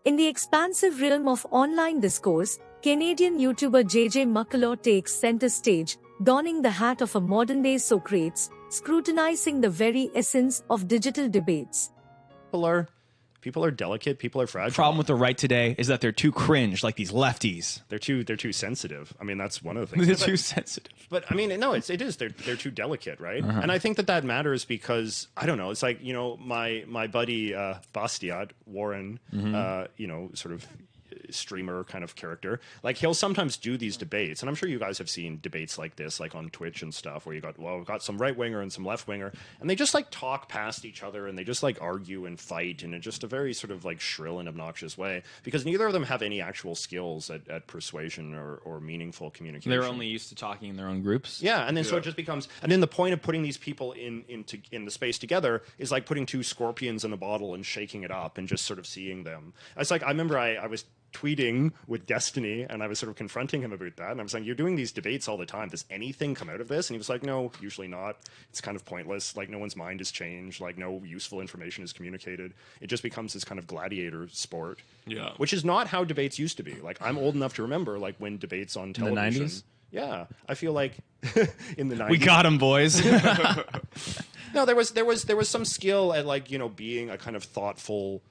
In the expansive realm of online discourse, Canadian YouTuber JJ McCullough takes center stage, donning the hat of a modern-day Socrates, scrutinizing the very essence of digital debates. People are delicate. People are fragile. The problem with the right today is that they're too cringe, like these lefties. They're too sensitive. I mean, that's one of the things. They're too sensitive. But I mean, no, it is. They're too delicate, right? And I think that matters because I don't know. It's like, you know, my buddy Bastiat Warren, you know, sort of streamer kind of character, like he'll sometimes do these debates, and I'm sure you guys have seen debates like this, like on Twitch and stuff, where we've got some right winger and some left winger, and they just like talk past each other and they just like argue and fight in just a very sort of like shrill and obnoxious way, because neither of them have any actual skills at persuasion or meaningful communication. They're only used to talking in their own groups. Yeah, and then so it just becomes, and then the point of putting these people in the space together is like putting two scorpions in a bottle and shaking it up and just sort of seeing them. It's like, I remember I was tweeting with Destiny, and I was sort of confronting him about that, and I was saying, you're doing these debates all the time, does anything come out of this? And he was like, no, usually not. It's kind of pointless, like no one's mind has changed, like no useful information is communicated. It just becomes this kind of gladiator sport, which is not how debates used to be. Like, I'm old enough to remember like when debates on television in the 90s? Yeah, I feel like in the 90s. We got him, boys. No, there was some skill at, like, you know, being a kind of thoughtful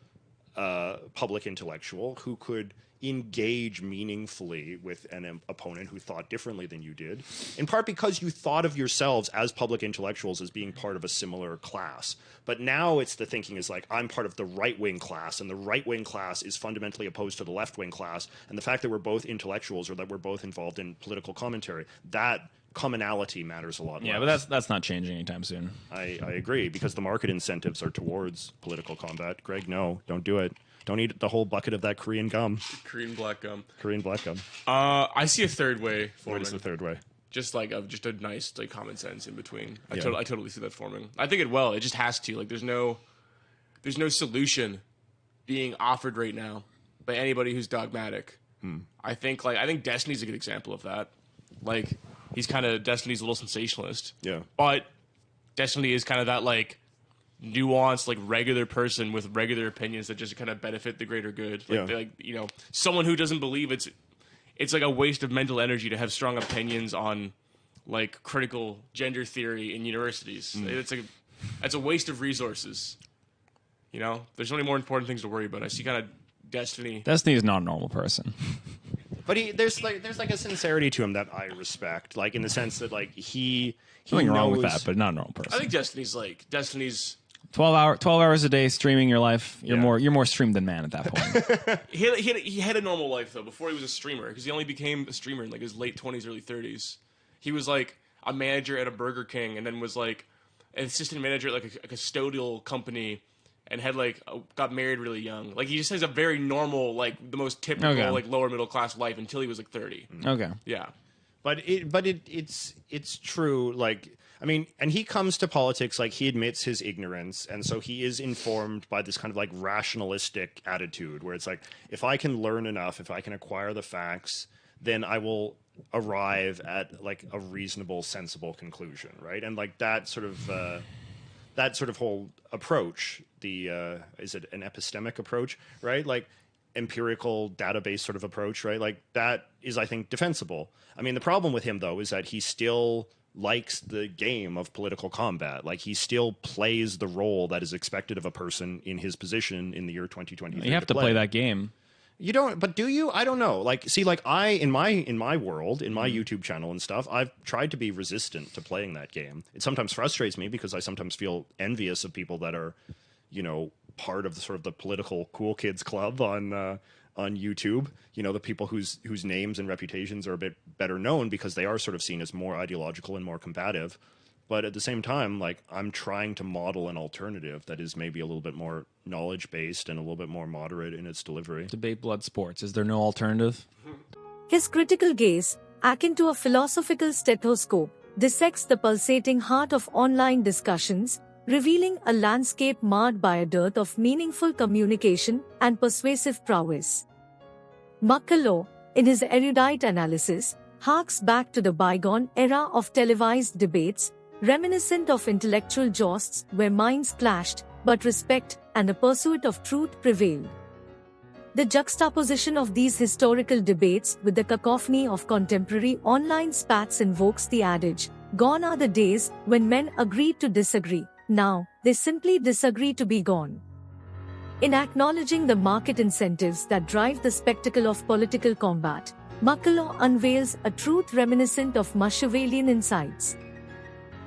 public intellectual who could engage meaningfully with an opponent who thought differently than you did, in part because you thought of yourselves as public intellectuals as being part of a similar class. But now it's the thinking is like, I'm part of the right-wing class, and the right-wing class is fundamentally opposed to the left-wing class, and the fact that we're both intellectuals or that we're both involved in political commentary, that commonality matters a lot less. Yeah, but that's not changing anytime soon. I agree, because the market incentives are towards political combat. Greg, no, don't do it. Don't eat the whole bucket of that Korean gum. Korean black gum. Korean black gum. I see a third way forming. What is the third way? Just like just a nice like common sense in between. I totally see that forming. I think it will. It just has to. Like there's no solution being offered right now by anybody who's dogmatic. I think Destiny's a good example of that. Like he's kind of Destiny's a little sensationalist. Yeah. But Destiny is kind of that like nuanced, like regular person with regular opinions that just kind of benefit the greater good. Like, you know, someone who doesn't believe it's like a waste of mental energy to have strong opinions on like critical gender theory in universities. It's a waste of resources. You know, there's so many more important things to worry about. I see kind of Destiny. Destiny is not a normal person. But there's like a sincerity to him that I respect, like in the sense that like he Nothing knows, wrong with that, but not a normal person. I think Destiny's 12 hours a day streaming your life. You're more streamed than man at that point. he had a normal life though before he was a streamer, because he only became a streamer in like his late 20s, early 30s. He was like a manager at a Burger King, and then was like an assistant manager at like a custodial company, and had like got married really young. Like he just has a very normal, like the most typical like lower middle class life until he was like 30. Okay. Yeah. But it's true. Like, I mean, and he comes to politics, like he admits his ignorance, and so he is informed by this kind of like rationalistic attitude where it's like, if I can learn enough, if I can acquire the facts, then I will arrive at like a reasonable, sensible conclusion, right? And like that sort of whole approach, is it an epistemic approach, right? Like empirical database sort of approach, right? Like that is, I think, defensible. I mean, the problem with him though is that he still likes the game of political combat. Like he still plays the role that is expected of a person in his position in the year 2023. You have to play that game. You don't, but do you? I don't know. Like, see, like in my world, in my YouTube channel and stuff, I've tried to be resistant to playing that game. It sometimes frustrates me because I sometimes feel envious of people that are, you know, part of the sort of the political cool kids club on YouTube. You know, the people whose names and reputations are a bit better known because they are sort of seen as more ideological and more combative. But at the same time, like, I'm trying to model an alternative that is maybe a little bit more knowledge-based and a little bit more moderate in its delivery. Debate blood sports. Is there no alternative? His critical gaze, akin to a philosophical stethoscope, dissects the pulsating heart of online discussions, revealing a landscape marred by a dearth of meaningful communication and persuasive prowess. McCullough, in his erudite analysis, harks back to the bygone era of televised debates, reminiscent of intellectual jousts where minds clashed, but respect and the pursuit of truth prevailed. The juxtaposition of these historical debates with the cacophony of contemporary online spats invokes the adage, "Gone are the days when men agreed to disagree, now they simply disagree to be gone." In acknowledging the market incentives that drive the spectacle of political combat, McCullough unveils a truth reminiscent of Machiavellian insights.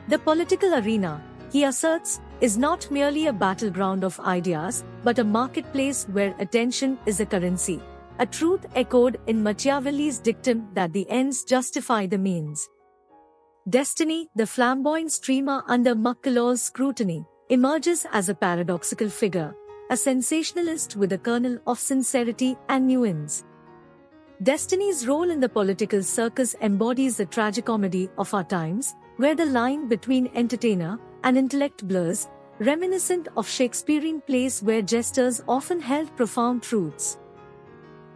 The political arena, he asserts, is not merely a battleground of ideas, but a marketplace where attention is a currency, a truth echoed in Machiavelli's dictum that the ends justify the means. Destiny, the flamboyant streamer under McCullough's scrutiny, emerges as a paradoxical figure, a sensationalist with a kernel of sincerity and nuance. Destiny's role in the political circus embodies the tragicomedy of our times, where the line between entertainer and intellect blurs, reminiscent of Shakespearean plays where jesters often held profound truths.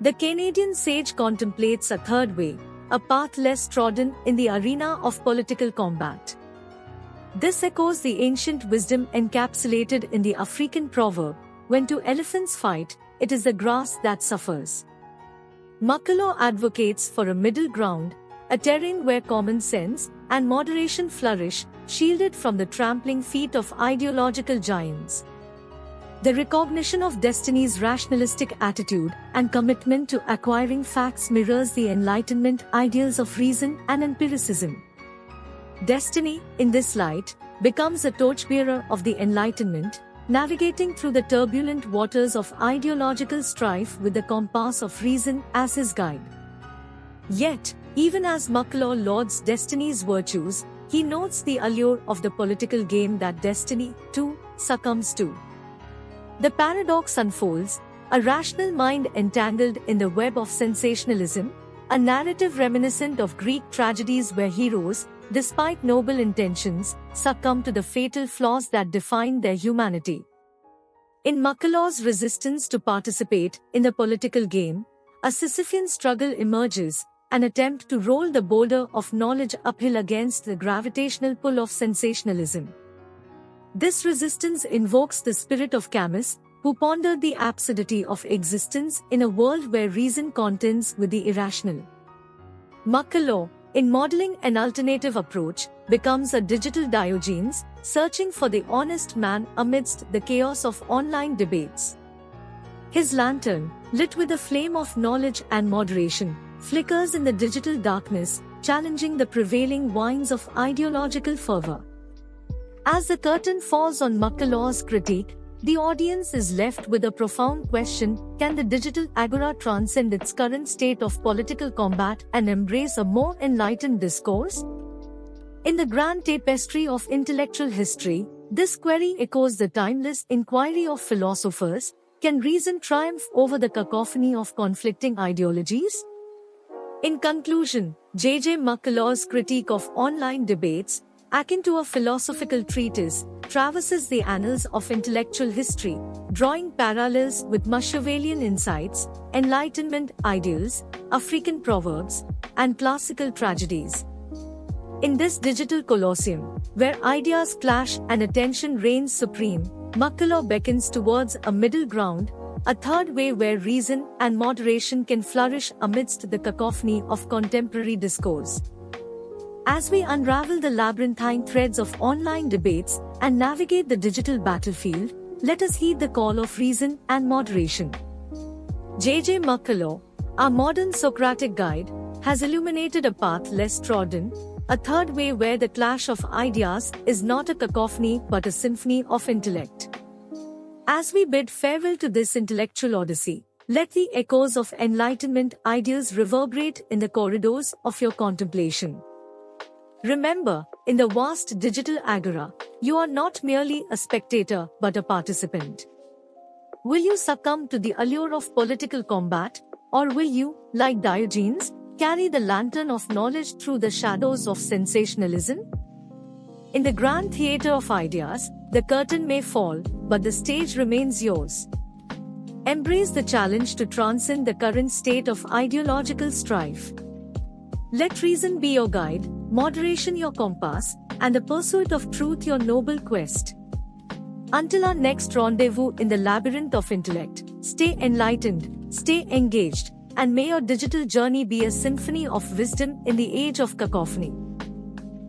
The Canadian sage contemplates a third way, a path less trodden in the arena of political combat. This echoes the ancient wisdom encapsulated in the African proverb, "When two elephants fight, it is the grass that suffers." McCullough advocates for a middle ground, a terrain where common sense and moderation flourish, shielded from the trampling feet of ideological giants. The recognition of Destiny's rationalistic attitude and commitment to acquiring facts mirrors the Enlightenment ideals of reason and empiricism. Destiny, in this light, becomes a torchbearer of the Enlightenment, navigating through the turbulent waters of ideological strife with the compass of reason as his guide. Yet, even as McCullough lauds Destiny's virtues, he notes the allure of the political game that Destiny, too, succumbs to. The paradox unfolds, a rational mind entangled in the web of sensationalism, a narrative reminiscent of Greek tragedies where heroes, despite noble intentions, succumb to the fatal flaws that define their humanity. In McCullough's resistance to participate in the political game, a Sisyphean struggle emerges, an attempt to roll the boulder of knowledge uphill against the gravitational pull of sensationalism. This resistance invokes the spirit of Camus, who pondered the absurdity of existence in a world where reason contends with the irrational. McCullough, in modeling an alternative approach, becomes a digital Diogenes, searching for the honest man amidst the chaos of online debates. His lantern, lit with the flame of knowledge and moderation, flickers in the digital darkness, challenging the prevailing winds of ideological fervor. As the curtain falls on McCullough's critique, the audience is left with a profound question: can the digital agora transcend its current state of political combat and embrace a more enlightened discourse? In the grand tapestry of intellectual history, this query echoes the timeless inquiry of philosophers: can reason triumph over the cacophony of conflicting ideologies? In conclusion, J.J. McCullough's critique of online debates, akin to a philosophical treatise, traverses the annals of intellectual history, drawing parallels with Machiavellian insights, Enlightenment ideals, African proverbs, and classical tragedies. In this digital colosseum, where ideas clash and attention reigns supreme, McCullough beckons towards a middle ground, a third way where reason and moderation can flourish amidst the cacophony of contemporary discourse. As we unravel the labyrinthine threads of online debates and navigate the digital battlefield, let us heed the call of reason and moderation. J.J. McCullough, our modern Socratic guide, has illuminated a path less trodden, a third way where the clash of ideas is not a cacophony but a symphony of intellect. As we bid farewell to this intellectual odyssey, let the echoes of Enlightenment ideals reverberate in the corridors of your contemplation. Remember, in the vast digital agora, you are not merely a spectator but a participant. Will you succumb to the allure of political combat, or will you, like Diogenes, carry the lantern of knowledge through the shadows of sensationalism? In the grand theater of ideas, the curtain may fall, but the stage remains yours. Embrace the challenge to transcend the current state of ideological strife. Let reason be your guide, moderation your compass, and the pursuit of truth your noble quest. Until our next rendezvous in the labyrinth of intellect, stay enlightened, Stay engaged, and may your digital journey be a symphony of wisdom in the age of cacophony.